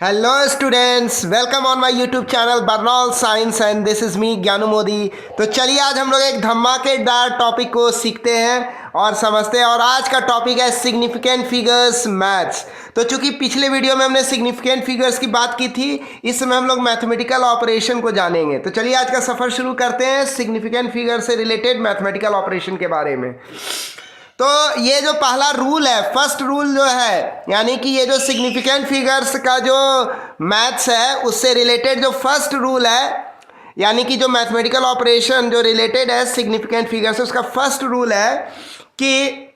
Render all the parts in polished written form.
Hello students, welcome on my YouTube channel Burnol science and this is me Gyanu Modi. तो चलिए आज हम लोग एक धमाकेदार टॉपिक को सीखते हैं और समझते हैं। और आज का टॉपिक है सिग्निफिकेंट फिगर्स मैथ्स। तो चूंकि पिछले वीडियो में हमने सिग्निफिकेंट फिगर्स की बात की थी, इस समय हम लोग मैथमेटिकल ऑपरेशन को जानेंगे। तो चलिए आज का सफ़र शुरू करते हैं सिग्निफिकेंट फिगर से रिलेटेड मैथमेटिकल ऑपरेशन के बारे में। तो ये जो पहला रूल है, फर्स्ट रूल जो है, यानी कि ये जो सिग्निफिकेंट फिगर्स का जो मैथ्स है उससे रिलेटेड जो फर्स्ट रूल है, यानी कि जो मैथमेटिकल ऑपरेशन जो रिलेटेड है सिग्निफिकेंट फिगर से, उसका फर्स्ट रूल है कि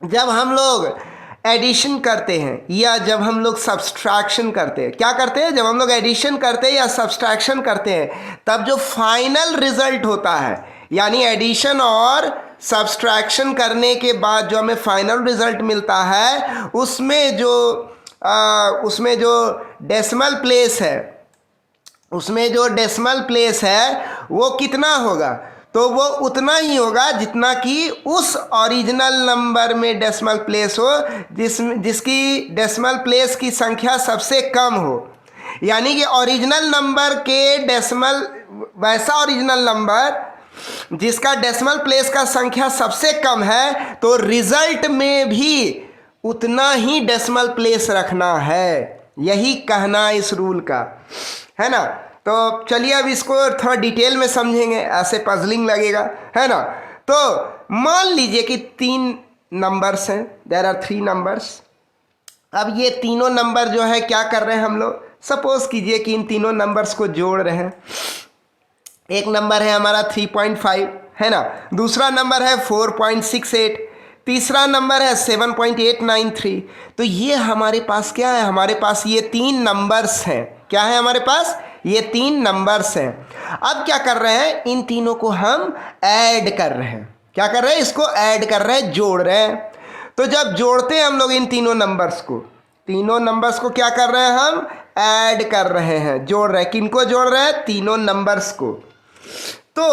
जब हम लोग एडिशन करते हैं या जब हम लोग सब्सट्रैक्शन करते हैं, क्या करते हैं, जब हम लोग एडिशन करते हैं या सब्सट्रैक्शन करते हैं, तब जो फाइनल रिजल्ट होता है, यानी एडिशन और सब्सट्रैक्शन करने के बाद जो हमें फाइनल रिजल्ट मिलता है, उसमें जो डेसिमल प्लेस है वो कितना होगा, तो वो उतना ही होगा जितना कि उस ओरिजिनल नंबर में डेसिमल प्लेस हो जिसकी डेसिमल प्लेस की संख्या सबसे कम हो। यानी कि ओरिजिनल नंबर के डेसिमल, वैसा ओरिजिनल नंबर जिसका डेसिमल प्लेस का संख्या सबसे कम है, तो रिजल्ट में भी उतना ही डेसिमल प्लेस रखना है। यही कहना इस रूल का है ना। तो चलिए अब इसको थोड़ा डिटेल में समझेंगे, ऐसे पजलिंग लगेगा, है ना। तो मान लीजिए कि 3 नंबर्स हैं, देयर आर 3 नंबर्स। अब ये तीनों नंबर जो है क्या कर रहे हैं हम लोग, सपोज कीजिए कि इन तीनों नंबर्स को जोड़ रहे हैं। एक नंबर है हमारा 3.5, है ना, दूसरा नंबर है 4.68, तीसरा नंबर है 7.893। तो ये हमारे पास क्या है, हमारे पास ये 3 नंबर्स हैं। क्या है हमारे पास, ये 3 नंबर्स हैं। अब क्या कर रहे हैं, इन तीनों को हम ऐड कर रहे हैं। क्या कर रहे हैं, इसको ऐड कर रहे हैं, जोड़ रहे हैं। तो जब जोड़ते हैं हम लोग इन तीनों नंबर्स को क्या कर रहे हैं, हम ऐड कर रहे हैं, जोड़ रहे हैं। किनको जोड़ रहे हैं, तीनों नंबर्स को। तो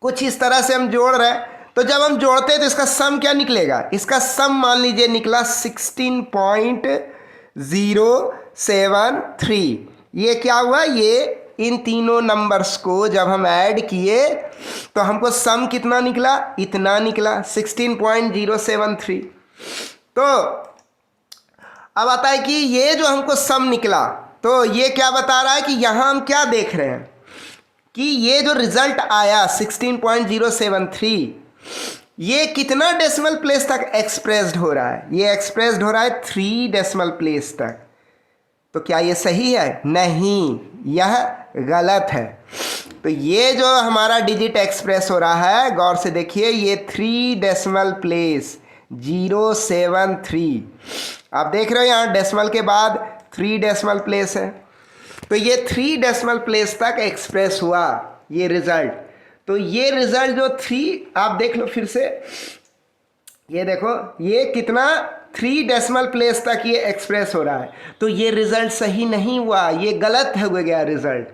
कुछ इस तरह से हम जोड़ रहे हैं। तो जब हम जोड़ते हैं तो इसका सम क्या निकलेगा, इसका सम मान लीजिए निकला 16.073। ये क्या हुआ, ये इन तीनों नंबर्स को जब हम ऐड किए तो हमको सम कितना निकला, इतना निकला 16.073। तो अब आता है कि ये जो हमको सम निकला, तो ये क्या बता रहा है कि यहां हम क्या देख रहे हैं कि ये जो रिजल्ट आया 16.073, ये कितना डेसिमल प्लेस तक एक्सप्रेस्ड हो रहा है, ये एक्सप्रेस्ड हो रहा है 3 डेसिमल प्लेस तक। तो क्या ये सही है, नहीं, यह गलत है। तो ये जो हमारा डिजिट एक्सप्रेस हो रहा है, गौर से देखिए, ये 3 डेसिमल प्लेस 073। आप देख रहे हो यहाँ डेसिमल के बाद 3 डेसिमल प्लेस है। तो ये 3 डेसिमल प्लेस तक एक्सप्रेस हुआ ये रिजल्ट। तो ये रिजल्ट जो 3, आप देख लो फिर से, ये देखो ये कितना 3 डेसिमल प्लेस तक ये एक्सप्रेस हो रहा है। तो ये रिजल्ट सही नहीं हुआ, ये गलत हो गया रिजल्ट।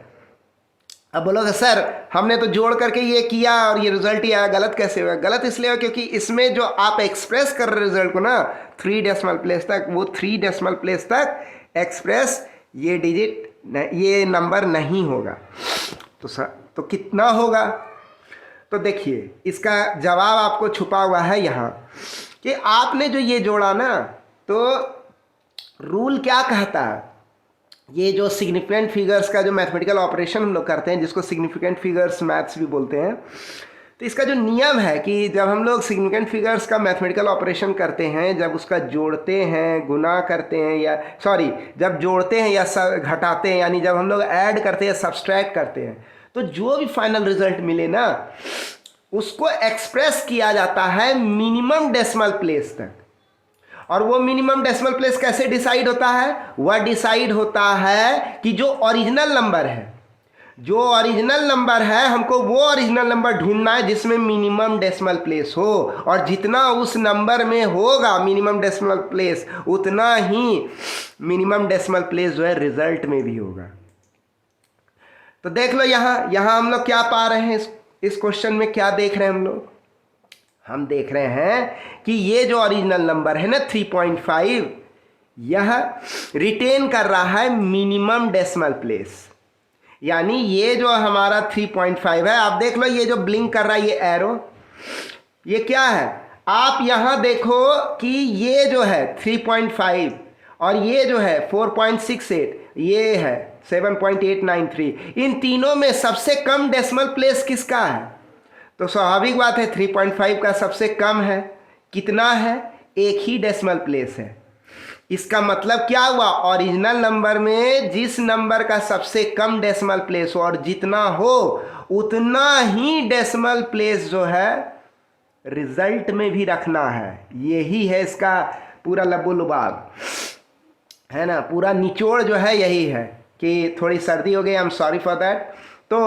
अब बोलोगे सर हमने तो जोड़ करके ये किया और ये रिजल्ट ही आया, गलत कैसे हुआ। गलत इसलिए हुआ क्योंकि इसमें जो आप एक्सप्रेस कर रहे रिजल्ट को ना 3 डेसिमल प्लेस तक, वो 3 डेसिमल प्लेस तक एक्सप्रेस ये डिजिट, ये नंबर नहीं होगा। तो सर तो कितना होगा, तो देखिए इसका जवाब आपको छुपा हुआ है यहाँ कि आपने जो ये जोड़ा ना, तो रूल क्या कहता है, ये जो सिग्निफिकेंट फिगर्स का जो मैथमेटिकल ऑपरेशन हम लोग करते हैं, जिसको सिग्निफिकेंट फिगर्स मैथ्स भी बोलते हैं, तो इसका जो नियम है कि जब हम लोग सिग्निफिकेंट फिगर्स का मैथमेटिकल ऑपरेशन करते हैं, जब उसका जोड़ते हैं, गुना करते हैं, या जब जोड़ते हैं या घटाते हैं, यानी जब हम लोग ऐड करते हैं, सब्सट्रैक्ट करते हैं, तो जो भी फाइनल रिजल्ट मिले ना, उसको एक्सप्रेस किया जाता है मिनिमम डेसिमल प्लेस तक। और वो मिनिमम डेसिमल प्लेस कैसे डिसाइड होता है, वह डिसाइड होता है कि जो ओरिजिनल नंबर है, हमको वो ओरिजिनल नंबर ढूंढना है जिसमें मिनिमम डेसिमल प्लेस हो, और जितना उस नंबर में होगा मिनिमम डेसिमल प्लेस, उतना ही मिनिमम डेसिमल प्लेस जो है रिजल्ट में भी होगा। तो देख लो यहाँ हम लोग क्या पा रहे हैं, इस क्वेश्चन में क्या देख रहे हैं हम देख रहे हैं कि ये जो ओरिजिनल नंबर है ना 3.5, यह रिटेन कर रहा है मिनिमम डेसिमल प्लेस। यानी ये जो हमारा 3.5 है, आप देख लो ये जो ब्लिंक कर रहा है ये एरो, ये क्या है? आप यहां देखो कि ये जो है 3.5 और ये जो है 4.68, ये है 7.893, इन तीनों में सबसे कम डेसिमल प्लेस किसका है? तो स्वाभाविक बात है 3.5 का सबसे कम है। कितना है? एक ही डेसिमल प्लेस है। इसका मतलब क्या हुआ? ओरिजिनल नंबर में जिस नंबर का सबसे कम डेसिमल प्लेस हो और जितना हो उतना ही डेसिमल प्लेस जो है रिजल्ट में भी रखना है। यही है इसका पूरा लबो लुबाब, है ना, पूरा निचोड़ जो है यही है। कि थोड़ी सर्दी हो गई, I am sorry for that. तो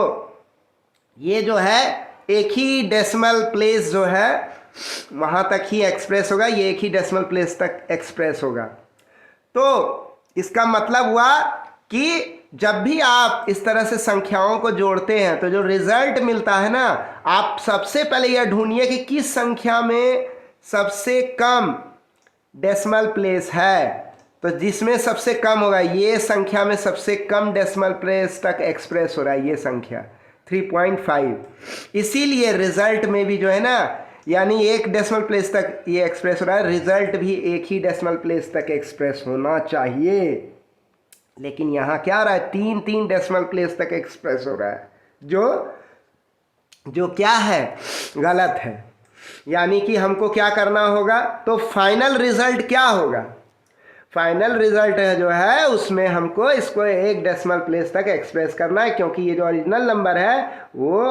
ये जो है एक ही डेसिमल प्लेस जो है वहाँ तक ही एक्सप्रेस होगा, ये एक ही डेसिमल प्लेस तक एक्सप्रेस होगा। तो इसका मतलब हुआ कि जब भी आप इस तरह से संख्याओं को जोड़ते हैं तो जो रिजल्ट मिलता है ना, आप सबसे पहले यह ढूंढिए कि किस संख्या में सबसे कम डेसिमल प्लेस है। तो जिसमें सबसे कम होगा ये संख्या में सबसे कम डेसिमल प्लेस तक एक्सप्रेस हो रहा है ये संख्या 3.5। इसीलिए रिजल्ट में भी जो है ना, यानी एक डेसिमल प्लेस तक ये एक्सप्रेस हो रहा है, रिजल्ट भी एक ही डेसिमल प्लेस तक एक्सप्रेस होना चाहिए। लेकिन यहाँ क्या हो रहा है? 3 डेसिमल प्लेस तक एक्सप्रेस हो रहा है, जो क्या है? गलत है। यानी कि हमको क्या करना होगा? तो फाइनल रिजल्ट क्या होगा? फाइनल रिजल्ट जो है उसमें हमको इसको एक डेसिमल प्लेस तक एक्सप्रेस करना है, क्योंकि ये जो ओरिजिनल नंबर है वो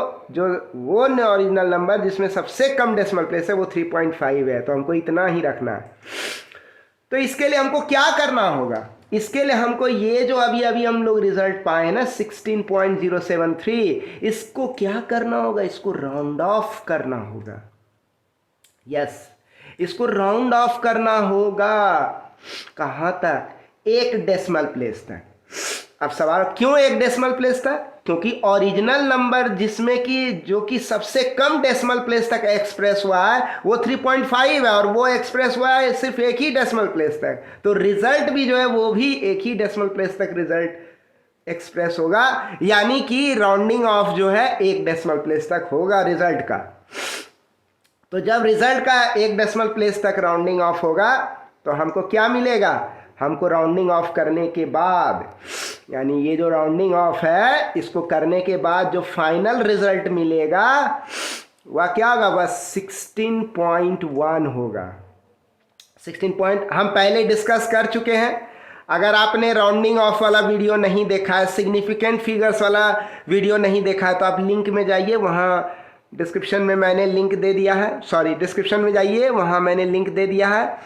ओरिजिनल नंबर जिसमें सबसे कम डेसिमल प्लेस है वो 3.5 है। तो हमको इतना ही रखना है। तो इसके लिए हमको क्या करना होगा? इसके लिए हमको ये जो अभी हम लोग रिजल्ट पाए ना 16.073, इसको क्या करना होगा? इसको राउंड ऑफ करना होगा। यस, इसको राउंड ऑफ करना होगा। कहाँ तक? एक डेसिमल प्लेस तक। अब सवाल, क्यों एक डेसिमल प्लेस तक? क्योंकि ओरिजिनल नंबर जिसमें कि जो कि सबसे कम डेसिमल प्लेस तक एक्सप्रेस हुआ है वो 3.5 है और वो एक्सप्रेस हुआ है सिर्फ एक ही डेसिमल प्लेस तक। तो रिजल्ट भी जो है वो भी एक ही डेसिमल प्लेस तक रिजल्ट एक्सप्रेस होगा। यानी कि राउंडिंग ऑफ जो है एक डेसिमल प्लेस तक होगा रिजल्ट का। तो जब रिजल्ट का एक डेसिमल प्लेस तक राउंडिंग ऑफ होगा तो हमको क्या मिलेगा? हमको राउंडिंग ऑफ करने के बाद, यानी ये जो राउंडिंग ऑफ है इसको करने के बाद जो फाइनल रिजल्ट मिलेगा वह क्या होगा? वह 16.1 होगा। 16 हम पहले डिस्कस कर चुके हैं। अगर आपने राउंडिंग ऑफ वाला वीडियो नहीं देखा है, सिग्निफिकेंट फिगर्स वाला वीडियो नहीं देखा है, तो आप लिंक में जाइए, वहाँ डिस्क्रिप्शन में मैंने लिंक दे दिया है। डिस्क्रिप्शन में जाइए, वहाँ मैंने लिंक दे दिया है।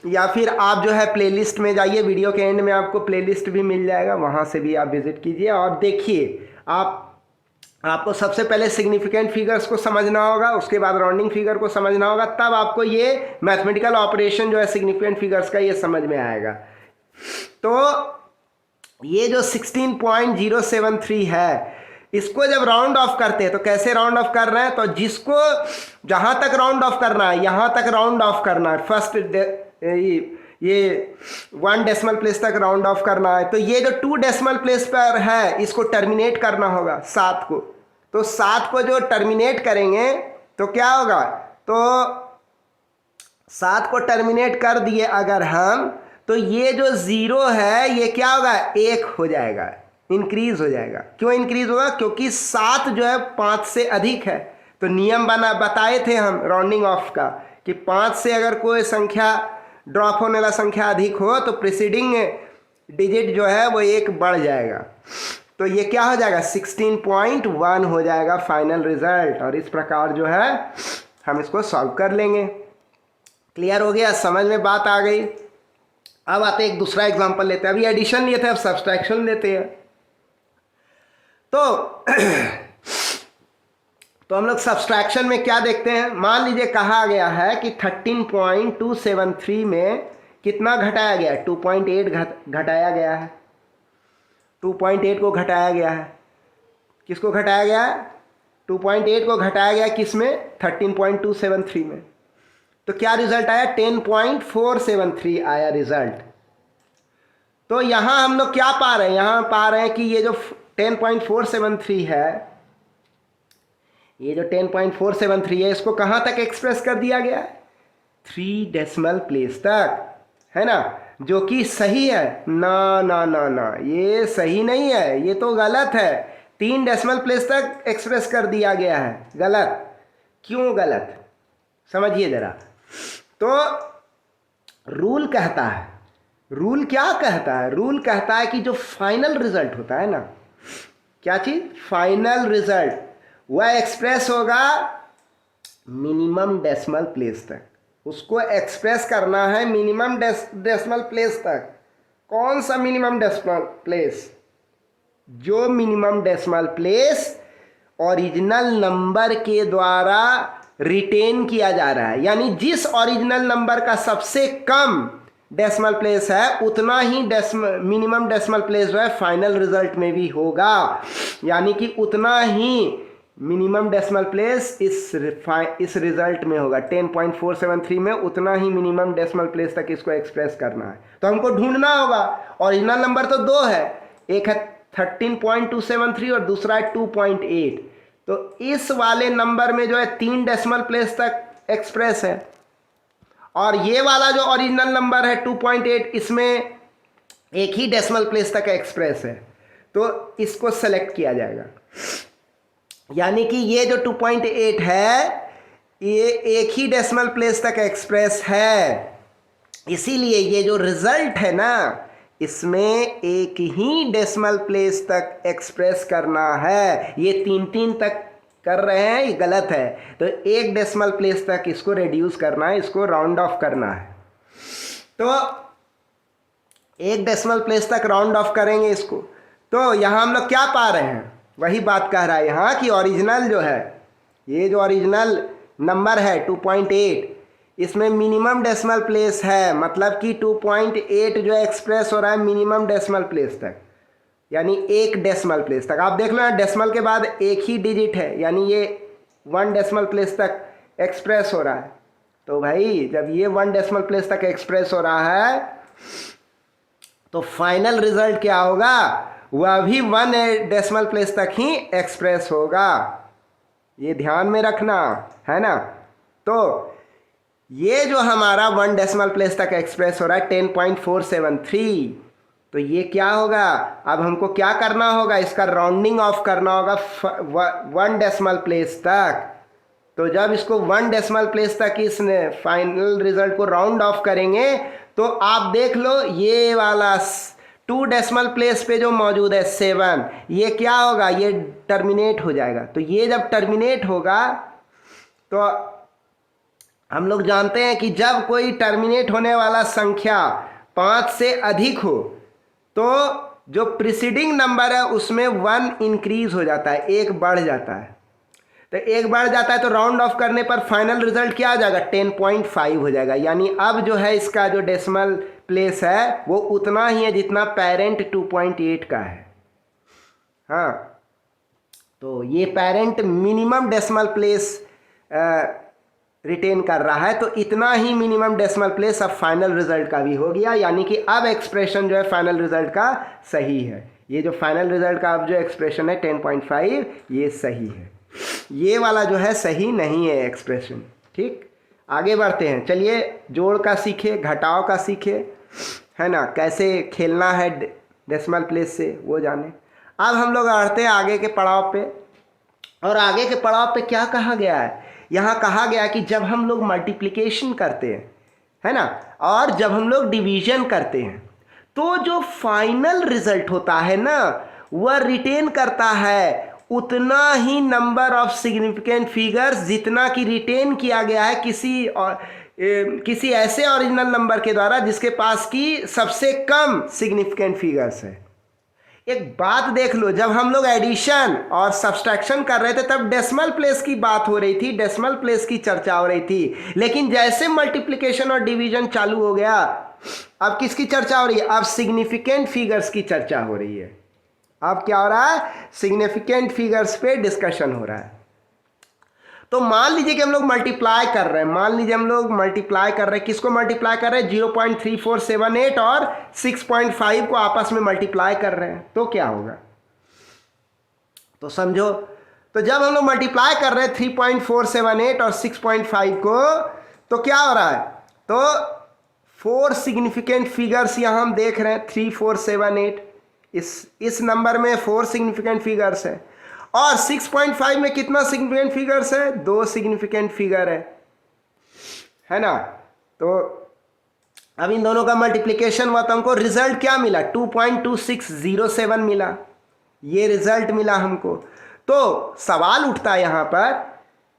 या फिर आप जो है प्लेलिस्ट में जाइए, वीडियो के एंड में आपको प्लेलिस्ट भी मिल जाएगा, वहाँ से भी आप विजिट कीजिए और देखिए। आपको सबसे पहले सिग्निफिकेंट फिगर्स को समझना होगा, उसके बाद राउंडिंग फिगर को समझना होगा, तब आपको ये मैथमेटिकल ऑपरेशन जो है सिग्निफिकेंट फिगर्स का ये समझ में आएगा। तो ये जो 16.073 है, इसको जब राउंड ऑफ करते हैं तो कैसे राउंड ऑफ कर रहे हैं? तो जिसको जहां तक राउंड ऑफ करना है यहां तक राउंड ऑफ करना है। फर्स्ट ये 1 डेसिमल प्लेस तक राउंड ऑफ करना है। तो ये जो 2 डेसिमल प्लेस पर है इसको टर्मिनेट करना होगा 7 को। तो 7 को जो टर्मिनेट करेंगे तो क्या होगा? तो 7 को टर्मिनेट कर दिए अगर हम, तो ये जो 0 है ये क्या होगा? 1 हो जाएगा, इंक्रीज हो जाएगा। क्यों इंक्रीज होगा? क्योंकि 7 जो है 5 से अधिक है। तो नियम बताए थे हम राउंडिंग ऑफ का कि 5 से अगर कोई संख्या ड्रॉप होने वाला संख्या अधिक हो तो प्रीसीडिंग डिजिट जो है वो 1 बढ़ जाएगा। तो ये क्या हो जाएगा? 16.1 हो जाएगा फाइनल रिजल्ट। और इस प्रकार जो है हम इसको सॉल्व कर लेंगे। क्लियर हो गया? समझ में बात आ गई? अब आते एक दूसरा एग्जांपल लेते हैं। अभी एडिशन लिए थे, अब सब्सट्रैक्शन लेते हैं। तो हम लोग सब्सट्रैक्शन में क्या देखते हैं? मान लीजिए कहा गया है कि 13.273 में कितना घटाया गया है? 2.8 घटाया गया है। 2.8 को घटाया गया है। किसको घटाया गया है? 2.8 को घटाया गया किस में? 13.273 में। तो क्या रिजल्ट आया? 10.473 आया रिजल्ट। तो यहाँ हम लोग क्या पा रहे हैं, यहाँ पा रहे हैं कि ये जो 10.473 है, ये जो 10.473 है, इसको कहाँ तक एक्सप्रेस कर दिया गया है, 3 डेसिमल प्लेस तक, है ना, जो कि सही है। ना ना ना ना, ये सही नहीं है, ये तो गलत है। 3 डेसिमल प्लेस तक एक्सप्रेस कर दिया गया है, गलत। क्यों गलत, समझिए जरा। तो रूल कहता है, रूल क्या कहता है, रूल कहता है कि जो फाइनल रिजल्ट होता है ना, क्या चीज, फाइनल रिजल्ट, वह एक्सप्रेस होगा मिनिमम डेसिमल प्लेस तक, उसको एक्सप्रेस करना है मिनिमम डेसिमल प्लेस तक। कौन सा मिनिमम डेसिमल प्लेस, जो minimum decimal place original number के द्वारा रिटेन किया जा रहा है, यानी जिस ओरिजिनल नंबर का सबसे कम डेसिमल प्लेस है उतना ही मिनिमम डेसिमल प्लेस जो है फाइनल रिजल्ट में भी होगा, यानी कि उतना ही मिनिमम डेसिमल प्लेस इस रिजल्ट में होगा। 10.473 में उतना ही मिनिमम डेसिमल प्लेस तक इसको एक्सप्रेस करना है। तो हमको ढूंढना होगा, ओरिजिनल नंबर तो 2 है, एक है 13.273 और दूसरा है 2.8। तो इस वाले नंबर में जो है 3 डेसिमल प्लेस तक एक्सप्रेस है, और ये वाला जो ओरिजिनल नंबर है 2.8, इसमें एक ही डेसिमल प्लेस तक एक्सप्रेस है। तो इसको सेलेक्ट किया जाएगा, यानी कि ये जो 2.8 है ये एक ही डेसिमल प्लेस तक एक्सप्रेस है, इसीलिए ये जो रिजल्ट है ना, इसमें एक ही डेसिमल प्लेस तक एक्सप्रेस करना है। ये 3 तक कर रहे हैं, ये गलत है। तो 1 डेसिमल प्लेस तक इसको रिड्यूस करना है, इसको राउंड ऑफ करना है। तो 1 डेसिमल प्लेस तक राउंड ऑफ करेंगे इसको। तो यहाँ हम लोग क्या पा रहे हैं, वही बात कह रहा है यहाँ कि ओरिजिनल जो है, ये जो ओरिजिनल नंबर है 2.8, इसमें मिनिमम डेसिमल प्लेस है, मतलब कि 2.8 जो एक्सप्रेस हो रहा है मिनिमम डेसिमल प्लेस तक, यानी 1 डेसिमल प्लेस तक। आप देख लो ना, डेसिमल के बाद एक ही डिजिट है, यानी ये 1 डेसिमल प्लेस तक एक्सप्रेस हो रहा है। तो भाई जब ये 1 डेसिमल प्लेस तक एक्सप्रेस हो रहा है तो फाइनल रिजल्ट क्या होगा, वह भी 1 डेसिमल प्लेस तक ही एक्सप्रेस होगा। ये ध्यान में रखना है ना। तो ये जो हमारा 1 डेसिमल प्लेस तक एक्सप्रेस हो रहा है 10.473, तो ये क्या होगा, अब हमको क्या करना होगा, इसका राउंडिंग ऑफ करना होगा 1 डेसिमल प्लेस तक। तो जब इसको 1 डेसिमल प्लेस तक इस फाइनल रिजल्ट को राउंड ऑफ करेंगे तो आप देख लो ये वाला 2 डेसिमल प्लेस पे जो मौजूद है 7, ये क्या होगा, ये टर्मिनेट हो जाएगा। तो ये जब टर्मिनेट होगा तो हम लोग जानते हैं कि जब कोई टर्मिनेट होने वाला संख्या 5 से अधिक हो तो जो प्रीसीडिंग नंबर है उसमें 1 इंक्रीज हो जाता है, 1 बढ़ जाता है। तो 1 बढ़ जाता है तो राउंड ऑफ करने पर फाइनल रिजल्ट क्या आ जाएगा, 10.5 हो जाएगा। यानी अब जो है इसका जो डेसिमल प्लेस है वो उतना ही है जितना पेरेंट 2.8 का है। हाँ, तो ये parent minimum decimal place retain कर रहा है, तो इतना ही मिनिमम डेसिमल प्लेस अब फाइनल रिजल्ट का भी हो गया, यानी कि अब एक्सप्रेशन जो है फाइनल रिजल्ट का सही है। ये जो फाइनल रिजल्ट का अब जो एक्सप्रेशन है 10.5, ये सही है। ये वाला जो है सही नहीं है एक्सप्रेशन। ठीक, आगे बढ़ते हैं। चलिए जोड़ का सीखे, घटाव का सीखे, है ना, कैसे खेलना है डेसिमल प्लेस से वो जाने। अब हम लोग बढ़ते हैं आगे के पड़ाव पे, और आगे के पड़ाव पे क्या कहा गया है, यहाँ कहा गया कि जब हम लोग मल्टीप्लिकेशन करते हैं, है ना, और जब हम लोग डिवीजन करते हैं तो जो फाइनल रिजल्ट होता है ना वह रिटेन करता है उतना ही नंबर ऑफ सिग्निफिकेंट फिगर्स जितना कि रिटेन किया गया है किसी ऐसे ओरिजिनल नंबर के द्वारा जिसके पास की सबसे कम सिग्निफिकेंट फिगर्स है। एक बात देख लो, जब हम लोग एडिशन और सब्सट्रैक्शन कर रहे थे तब डेसिमल प्लेस की बात हो रही थी, डेसिमल प्लेस की चर्चा हो रही थी, लेकिन जैसे मल्टीप्लिकेशन और डिवीजन चालू हो गया अब किसकी चर्चा हो रही है, अब सिग्निफिकेंट फिगर्स की चर्चा हो रही है। अब क्या हो रहा है, सिग्निफिकेंट फिगर्स पे डिस्कशन हो रहा है। तो मान लीजिए कि हम लोग मल्टीप्लाई कर रहे हैं, मान लीजिए हम लोग मल्टीप्लाई कर रहे हैं, किसको मल्टीप्लाई कर रहे हैं, 0.3478 और 6.5 को आपस में मल्टीप्लाई कर रहे हैं, तो क्या होगा, तो समझो। तो जब हम लोग मल्टीप्लाई कर रहे हैं 3.478 और 6.5 को, तो क्या हो रहा है, तो 4 सिग्निफिकेंट फिगर्स यहां हम देख रहे हैं, 3 4 7 8, इस नंबर में 4 सिग्निफिकेंट फिगर्स है, और 6.5 में कितना सिग्निफिकेंट फिगर्स है, 2 सिग्निफिकेंट फिगर है ना। तो अब इन दोनों का मल्टीप्लिकेशन हुआ तो हमको रिजल्ट क्या मिला, 2.2607 मिला, ये रिजल्ट मिला हमको। तो सवाल उठता है यहां पर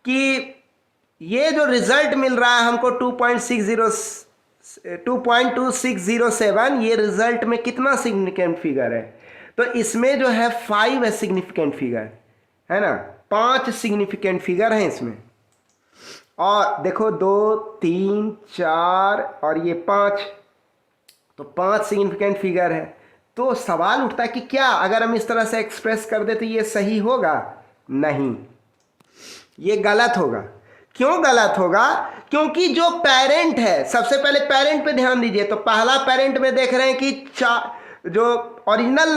कि ये जो रिजल्ट मिल रहा है हमको 2.2607, ये रिजल्ट में कितना सिग्निफिकेंट फिगर है, तो इसमें जो है 5 है सिग्निफिकेंट फिगर, है ना, 5 सिग्निफिकेंट फिगर हैं इसमें, और देखो 2 3 4 और ये 5, तो 5 सिग्निफिकेंट फिगर है। तो सवाल उठता है कि क्या अगर हम इस तरह से एक्सप्रेस कर दे तो ये सही होगा, नहीं, ये गलत होगा। क्यों गलत होगा, क्योंकि जो पेरेंट है, सबसे पहले पेरेंट पे ध्यान दीजिए, तो पहला पेरेंट में देख रहे हैं कि जो ओरिजिनल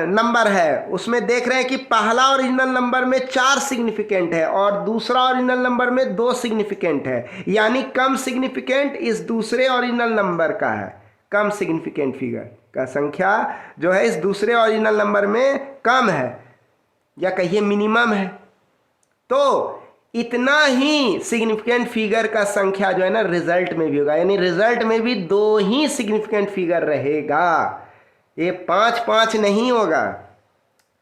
नंबर है उसमें देख रहे हैं कि पहला ओरिजिनल नंबर में 4 सिग्निफिकेंट है और दूसरा ओरिजिनल नंबर में 2 सिग्निफिकेंट है, यानी कम सिग्निफिकेंट इस दूसरे ओरिजिनल नंबर का है, कम सिग्निफिकेंट फिगर का संख्या जो है इस दूसरे ओरिजिनल नंबर में कम है, या कहिए मिनिमम है। तो इतना ही सिग्निफिकेंट फिगर का संख्या जो है ना रिजल्ट में भी होगा, यानी रिजल्ट में भी 2 ही सिग्निफिकेंट फिगर रहेगा, ये 5 5 नहीं होगा,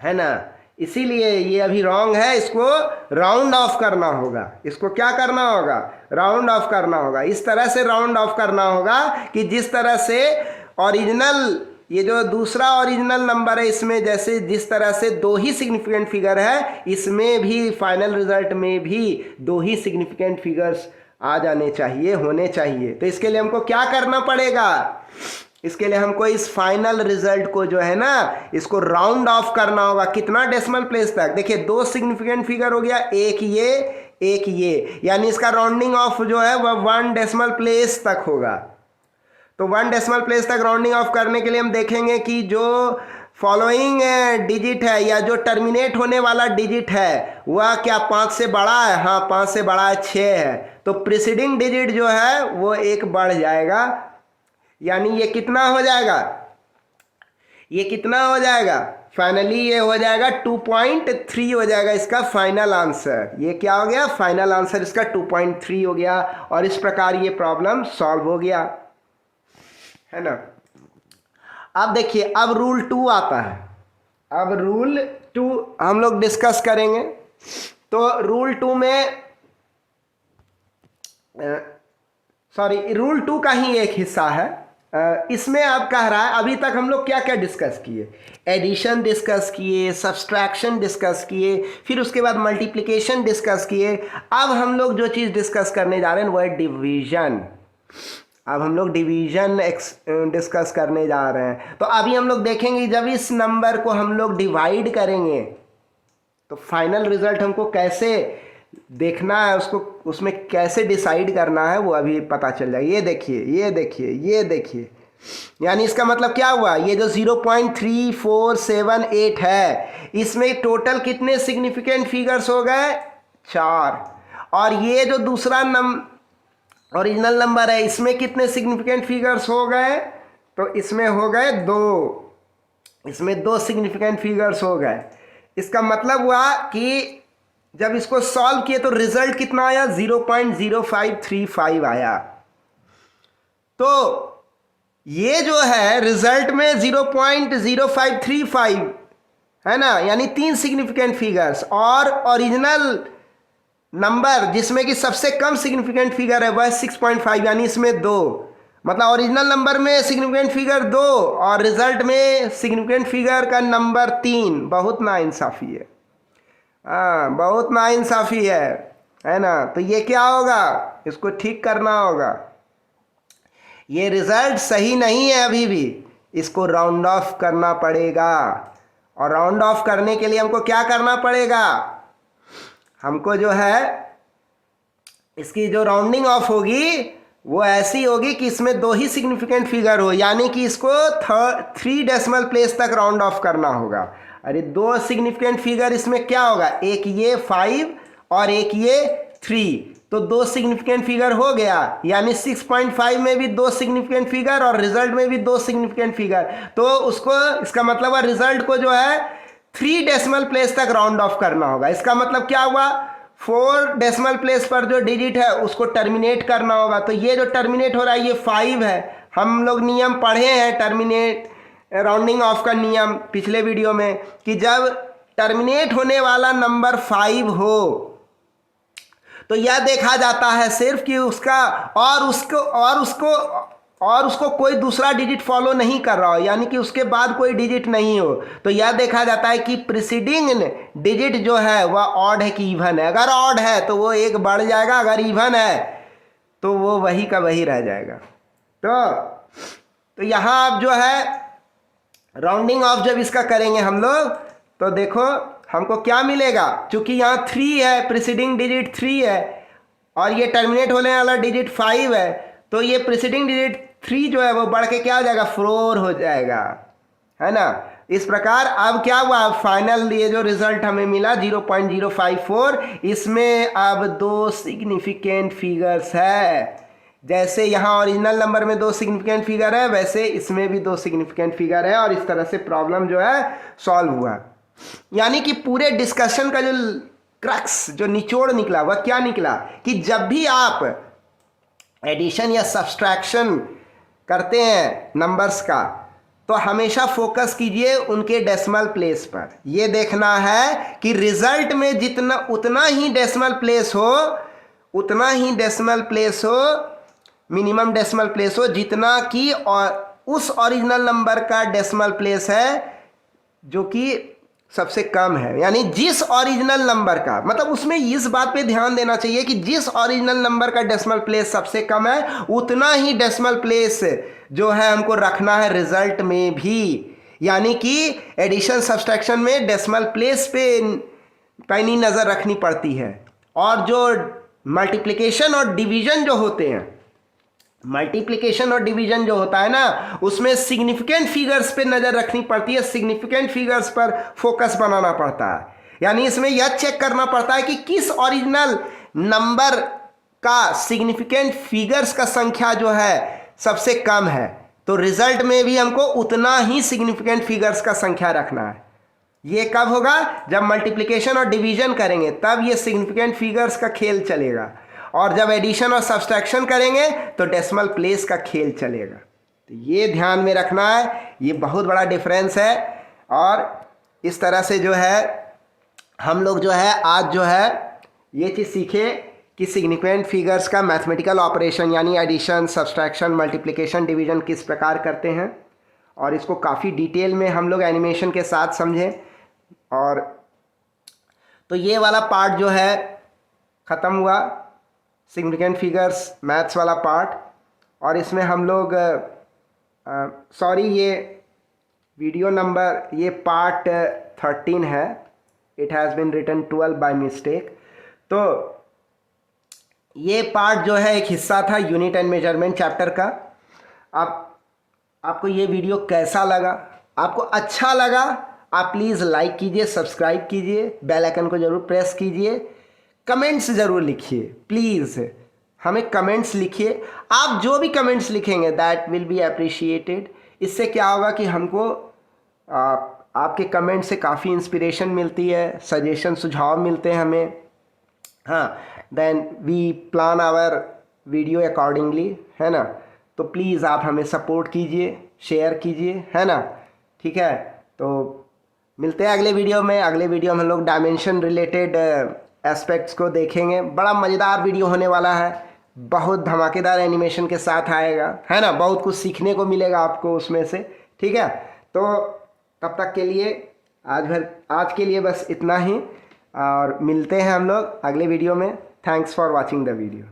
है ना। इसीलिए ये अभी रॉन्ग है, इसको राउंड ऑफ करना होगा, इसको क्या करना होगा, राउंड ऑफ करना होगा। इस तरह से राउंड ऑफ करना होगा कि जिस तरह से ओरिजिनल, ये जो दूसरा ओरिजिनल नंबर है इसमें जैसे जिस तरह से 2 ही सिग्निफिकेंट फिगर है, इसमें भी फाइनल रिजल्ट में भी 2 ही सिग्निफिकेंट फिगर्स आ जाने चाहिए, होने चाहिए। तो इसके लिए हमको क्या करना पड़ेगा, इसके लिए हमको इस फाइनल रिजल्ट को जो है ना इसको राउंड ऑफ करना होगा, कितना डेसिमल प्लेस तक, देखिए 2 सिग्निफिकेंट फिगर हो गया, एक ये, यानी इसका राउंडिंग ऑफ जो है वह 1 डेसिमल प्लेस तक होगा। तो 1 डेसिमल प्लेस तक राउंडिंग ऑफ करने के लिए हम देखेंगे कि जो फॉलोइंग डिजिट है या जो टर्मिनेट होने वाला डिजिट है वह क्या 5 से बड़ा है, हाँ 5 से बड़ा है, 6 है, तो प्रीसीडिंग डिजिट जो है वो 1 बढ़ जाएगा, यानी ये कितना हो जाएगा, ये कितना हो जाएगा, फाइनली ये हो जाएगा 2.3 हो जाएगा इसका फाइनल आंसर। ये क्या हो गया, फाइनल आंसर इसका 2.3 हो गया, और इस प्रकार ये प्रॉब्लम सॉल्व हो गया, है ना। अब देखिए अब रूल 2 आता है, अब रूल 2 हम लोग डिस्कस करेंगे। तो रूल 2 में रूल 2 का ही एक हिस्सा है, इसमें आप कह रहा है अभी तक हम लोग क्या क्या डिस्कस किए, एडिशन डिस्कस किए, सब्सट्रैक्शन डिस्कस किए, फिर उसके बाद मल्टीप्लिकेशन डिस्कस किए। अब हम लोग जो चीज़ डिस्कस करने जा रहे हैं वो है डिवीजन। अब हम लोग डिवीजन डिस्कस करने जा रहे हैं। तो अभी हम लोग देखेंगे जब इस नंबर को हम लोग डिवाइड करेंगे तो फाइनल रिजल्ट हमको कैसे देखना है, उसको उसमें कैसे डिसाइड करना है वो अभी पता चल जाएगा। ये देखिए, ये देखिए, ये देखिए, यानी इसका मतलब क्या हुआ, ये जो 0.3478 है इसमें टोटल कितने सिग्निफिकेंट फिगर्स हो गए, 4, और ये जो दूसरा ओरिजिनल नंबर है इसमें कितने सिग्निफिकेंट फिगर्स हो गए, तो इसमें हो गए 2, इसमें 2 सिग्निफिकेंट फिगर्स हो गए। इसका मतलब हुआ कि जब इसको सॉल्व किए तो रिजल्ट कितना आया, 0.0535 आया। तो ये जो है रिजल्ट में 0.0535 है ना, यानी 3 सिग्निफिकेंट फिगर्स, और ओरिजिनल नंबर जिसमें कि सबसे कम सिग्निफिकेंट फिगर है वह 6.5, यानी इसमें 2, मतलब ओरिजिनल नंबर में सिग्निफिकेंट फिगर 2 और रिजल्ट में सिग्निफिकेंट फिगर का नंबर 3। बहुत नाइंसाफ़ी है, हाँ बहुत नाइंसाफ़ी है ना। तो ये क्या होगा, इसको ठीक करना होगा, ये रिजल्ट सही नहीं है अभी भी, इसको राउंड ऑफ करना पड़ेगा। और राउंड ऑफ करने के लिए हमको क्या करना पड़ेगा, हमको जो है इसकी जो राउंडिंग ऑफ होगी वो ऐसी होगी कि इसमें 2 ही सिग्निफिकेंट फिगर हो, यानी कि इसको 3 डेसिमल प्लेस तक राउंड ऑफ करना होगा। अरे 2 सिग्निफिकेंट फिगर इसमें क्या होगा, एक ये 5 और एक ये 3, तो 2 सिग्निफिकेंट फिगर हो गया, यानी 6.5 में भी 2 सिग्निफिकेंट फिगर और रिजल्ट में भी 2 सिग्निफिकेंट फिगर। तो उसको, इसका मतलब है रिजल्ट को जो है 3 डेसिमल प्लेस तक राउंड ऑफ करना होगा। इसका मतलब क्या हुआ, 4 डेसिमल प्लेस पर जो डिजिट है उसको टर्मिनेट करना होगा। तो ये जो टर्मिनेट हो रहा है ये 5 है। हम लोग नियम पढ़े हैं टर्मिनेट राउंडिंग ऑफ का नियम पिछले वीडियो में, कि जब टर्मिनेट होने वाला नंबर 5 हो तो यह देखा जाता है सिर्फ कि उसका और उसको कोई दूसरा डिजिट फॉलो नहीं कर रहा हो, यानी कि उसके बाद कोई डिजिट नहीं हो। तो यह देखा जाता है कि प्रीसीडिंग डिजिट जो है वह ऑड है कि इवन है। अगर ऑड है तो वो 1 बढ़ जाएगा, अगर इवन है तो वो वही का वही रह जाएगा। तो यहाँ आप जो है राउंडिंग ऑफ जब इसका करेंगे हम लोग, तो देखो हमको क्या मिलेगा, क्योंकि यहाँ 3 है, प्रीसीडिंग डिजिट 3 है और ये टर्मिनेट होने वाला डिजिट 5 है, तो ये प्रीसीडिंग डिजिट 3 जो है वो बढ़ के क्या हो जाएगा, 4 हो जाएगा, है ना। इस प्रकार अब क्या हुआ, फाइनल ये जो रिजल्ट हमें मिला 0.054, इसमें अब 2 सिग्निफिकेंट फिगर्स है। जैसे यहाँ ओरिजिनल नंबर में 2 सिग्निफिकेंट फिगर है, वैसे इसमें भी 2 सिग्निफिकेंट फिगर है, और इस तरह से प्रॉब्लम जो है सॉल्व हुआ। यानी कि पूरे डिस्कशन का जो क्रक्स, जो निचोड़ निकला वह क्या निकला, कि जब भी आप एडिशन या सब्सट्रैक्शन करते हैं नंबर्स का, तो हमेशा फोकस कीजिए उनके डेसिमल प्लेस पर। यह देखना है कि रिजल्ट में उतना ही डेसिमल प्लेस हो, मिनिमम डेसिमल प्लेस हो जितना कि और उस ओरिजिनल नंबर का डेसिमल प्लेस है जो कि सबसे कम है। यानी जिस ओरिजिनल नंबर का, मतलब उसमें इस बात पे ध्यान देना चाहिए कि जिस ओरिजिनल नंबर का डेसिमल प्लेस सबसे कम है, उतना ही डेसिमल प्लेस जो है हमको रखना है रिजल्ट में भी। यानी कि एडिशन सब्सट्रैक्शन में डेसिमल प्लेस पे पैनी नज़र रखनी पड़ती है, और जो मल्टीप्लिकेशन और डिवीजन जो होते हैं, मल्टीप्लिकेशन और डिवीजन जो होता है ना, उसमें सिग्निफिकेंट फिगर्स पे नज़र रखनी पड़ती है, सिग्निफिकेंट फिगर्स पर फोकस बनाना पड़ता है। यानी इसमें यह चेक करना पड़ता है कि किस ओरिजिनल नंबर का सिग्निफिकेंट फिगर्स का संख्या जो है सबसे कम है, तो रिजल्ट में भी हमको उतना ही सिग्निफिकेंट फिगर्स का संख्या रखना है। ये कब होगा, जब मल्टीप्लिकेशन और डिवीजन करेंगे, तब ये सिग्निफिकेंट फिगर्स का खेल चलेगा, और जब एडिशन और सब्सट्रैक्शन करेंगे तो डेसिमल प्लेस का खेल चलेगा। तो ये ध्यान में रखना है, ये बहुत बड़ा डिफरेंस है। और इस तरह से जो है हम लोग जो है आज जो है ये चीज़ सीखे कि सिग्निफिकेंट फिगर्स का मैथमेटिकल ऑपरेशन यानी एडिशन, सब्सट्रैक्शन, मल्टीप्लिकेशन, डिवीजन किस प्रकार करते हैं, और इसको काफ़ी डिटेल में हम लोग एनिमेशन के साथ समझें। और तो ये वाला पार्ट जो है ख़त्म हुआ, सिग्निफिकेंट फिगर्स मैथ्स वाला पार्ट। और इसमें हम लोग ये वीडियो नंबर, ये पार्ट 13 है, it has been written 12 by mistake. तो ये पार्ट जो है एक हिस्सा था यूनिट एंड मेजरमेंट चैप्टर का। आपको ये वीडियो कैसा लगा, आपको अच्छा लगा, आप प्लीज़ लाइक कीजिए, सब्सक्राइब कीजिए, बेल आइकन को ज़रूर प्रेस कीजिए, कमेंट्स ज़रूर लिखिए, प्लीज़ हमें कमेंट्स लिखिए। आप जो भी कमेंट्स लिखेंगे दैट विल बी अप्रिशिएटेड। इससे क्या होगा कि हमको आपके कमेंट से काफ़ी इंस्पिरेशन मिलती है, सजेशन, सुझाव मिलते हैं हमें। हाँ, then we plan our video accordingly, है ना। तो प्लीज़ आप हमें सपोर्ट कीजिए, शेयर कीजिए, है ना, ठीक है। तो मिलते हैं अगले वीडियो में। अगले वीडियो में हम लोग डायमेंशन रिलेटेड एस्पेक्ट्स को देखेंगे। बड़ा मज़ेदार वीडियो होने वाला है, बहुत धमाकेदार एनिमेशन के साथ आएगा, है ना। बहुत कुछ सीखने को मिलेगा आपको उसमें से, ठीक है। तो तब तक के लिए आज के लिए बस इतना ही, और मिलते हैं हम लोग अगले वीडियो में। Thanks for watching the video.